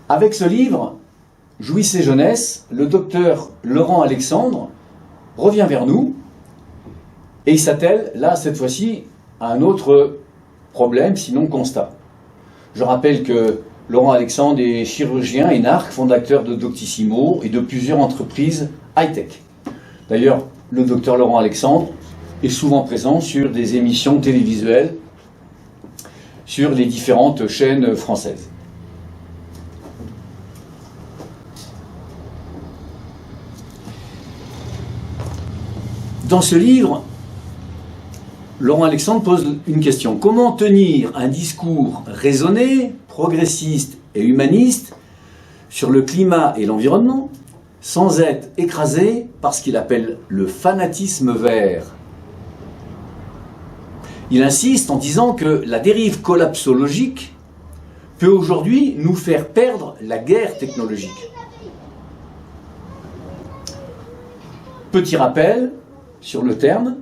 Avec ce livre, Jouissez jeunesse, le docteur Laurent Alexandre revient vers nous et il s'attelle, là, cette fois-ci, à un autre problème, sinon constat. Je rappelle que Laurent Alexandre est chirurgien énarque, fondateur de Doctissimo et de plusieurs entreprises high-tech. D'ailleurs, le docteur Laurent Alexandre est souvent présent sur des émissions télévisuelles sur les différentes chaînes françaises. Dans ce livre, Laurent Alexandre pose une question. Comment tenir un discours raisonné, progressiste et humaniste sur le climat et l'environnement sans être écrasé par ce qu'il appelle le fanatisme vert? Il insiste en disant que la dérive collapsologique peut aujourd'hui nous faire perdre la guerre technologique. Petit rappel sur le terme,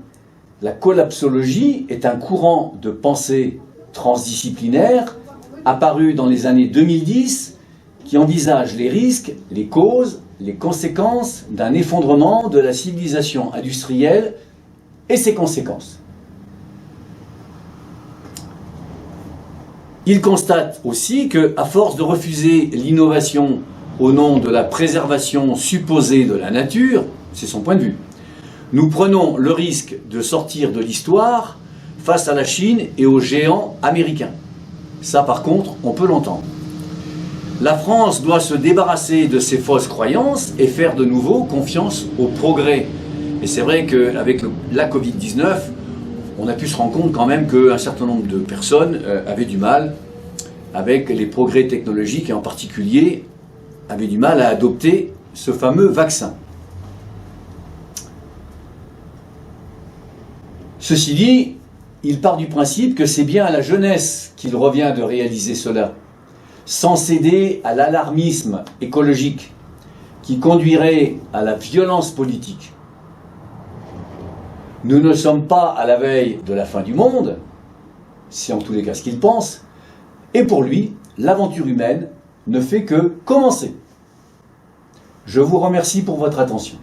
la collapsologie est un courant de pensée transdisciplinaire apparu dans les années 2010 qui envisage les risques, les causes, les conséquences d'un effondrement de la civilisation industrielle et ses conséquences. Il constate aussi qu'à force de refuser l'innovation au nom de la préservation supposée de la nature, c'est son point de vue, nous prenons le risque de sortir de l'histoire face à la Chine et aux géants américains. Ça, par contre, on peut l'entendre. La France doit se débarrasser de ses fausses croyances et faire de nouveau confiance au progrès. Et c'est vrai qu'avec la Covid-19, on a pu se rendre compte quand même qu'un certain nombre de personnes avaient du mal avec les progrès technologiques et en particulier avaient du mal à adopter ce fameux vaccin. Ceci dit, il part du principe que c'est bien à la jeunesse qu'il revient de réaliser cela, sans céder à l'alarmisme écologique qui conduirait à la violence politique. Nous ne sommes pas à la veille de la fin du monde, c'est en tous les cas ce qu'il pense, et pour lui, l'aventure humaine ne fait que commencer. Je vous remercie pour votre attention.